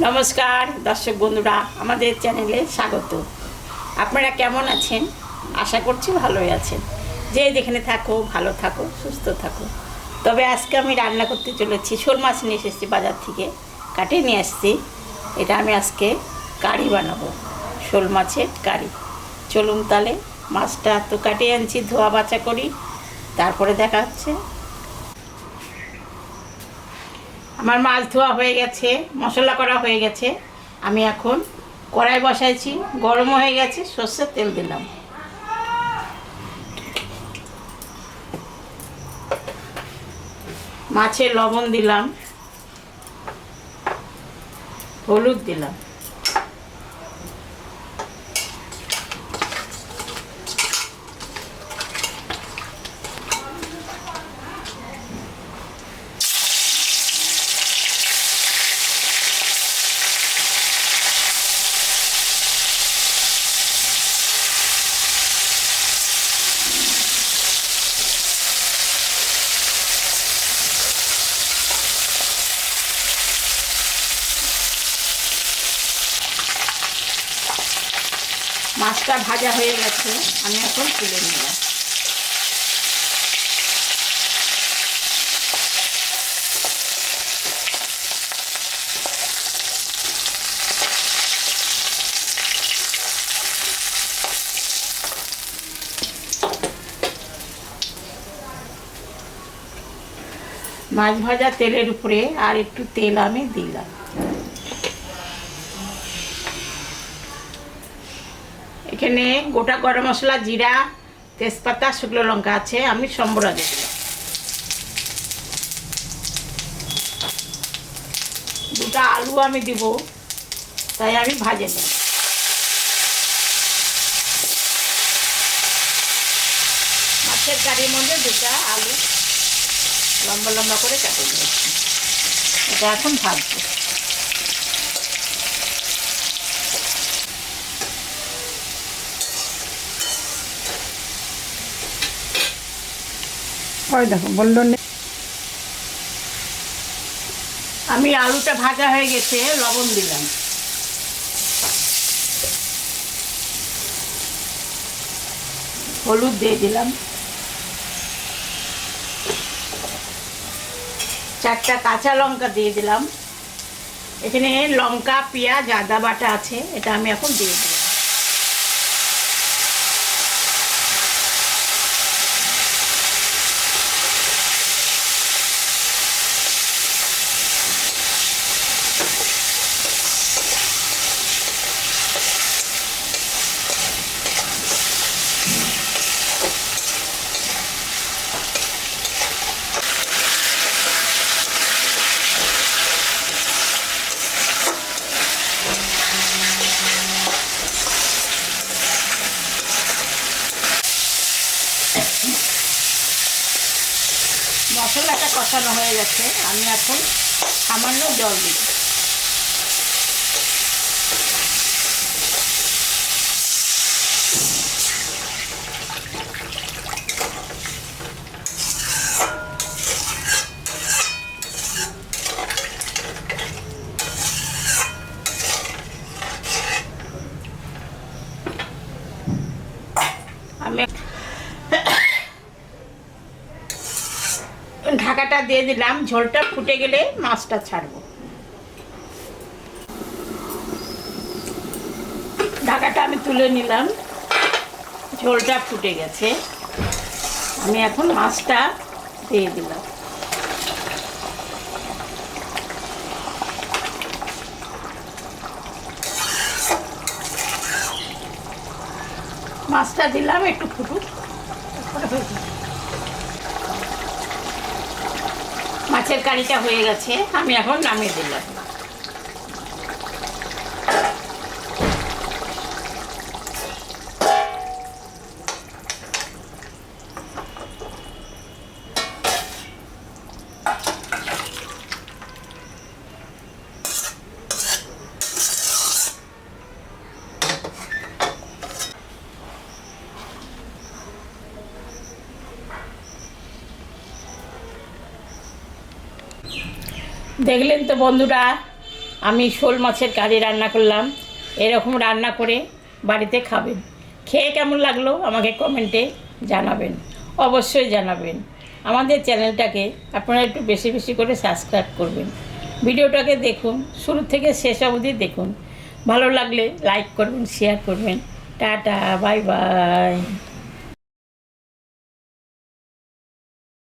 নমস্কার দর্শক বন্ধুরা, আমাদের চ্যানেলে স্বাগত। আপনারা কেমন আছেন? আশা করছি ভালোই আছেন। যে যেখানে থাকো ভালো থাকো, সুস্থ থাকো। তবে আজকে আমি রান্না করতে চলেছি, শোল মাছ নিয়ে এসেছি বাজার থেকে, কাটিয়ে নিয়ে আসছি। এটা আমি আজকে কারি বানাবো, শোল মাছের কারি। চলুন তাহলে, মাছটা তো কাটিয়ে আনছি, ধোয়া বাছা করি, তারপরে দেখা হচ্ছে। আমার মাছ ধোয়া হয়ে গেছে, মশলা করা হয়ে গেছে। আমি এখন কড়াই বসাইছি, গরম হয়ে গেছে, সর্ষের তেল দিলাম। মাছে লবণ দিলাম, হলুদ দিলাম, মাছটা ভাজা হয়ে গেছে, আমি এখন তুলে নিলাম। মাছ ভাজা তেলের উপরে আর একটু তেল আমি দিলাম। এখানে গোটা গরম মশলা, জিরা, তেজপাতা, শুকনো লঙ্কা আছে, আমি সম্বরা দিয়ে দিলাম। দুটা আলু আমি দিব, তাই আমি ভাজে নিই। মাছের কারির মধ্যে দুটা আলু লম্বা লম্বা করে কাটে নিয়েছি, এটা এখন ভাজবো। ওই দেখো বললো আমি আলুটা ভাজা হয়ে গেছে, লবণ দিলাম, হলুদ দিয়ে দিলাম, 4টা কাঁচা লঙ্কা দিয়ে দিলাম। এখানে লঙ্কা, পেঁয়াজ, আদা বাটা আছে, এটা আমি এখন দিয়ে দিলাম। মশলাটা কষানো হয়ে গেছে, আমি এখন সামান্য জল দিই। আমি ঢাকাটা দিয়ে দিলাম, ঝোলটা ফুটে গেলে মাছটা ছাড়বো। ঢাকাটা আমি তুলে নিলাম, ঝোলটা ফুটে গেছে, আমি এখন মাছটা দিয়ে দিলাম। মাছটা দিলাম, একটু ফুটুক। মাছের কারিটা হয়ে গেছে, আমি এখন নামিয়ে দিলাম। দেখলেন তো বন্ধুরা, আমি শোল মাছের কারি রান্না করলাম। এরকম রান্না করে বাড়িতে খাবেন। খেয়ে কেমন লাগলো আমাকে কমেন্টে জানাবেন, অবশ্যই জানাবেন। আমাদের চ্যানেলটাকে আপনারা একটু বেশি বেশি করে সাবস্ক্রাইব করবেন। ভিডিওটাকে দেখুন, শুরু থেকে শেষ অবধি দেখুন। ভালো লাগলে লাইক করবেন, শেয়ার করবেন। Tata, bye bye.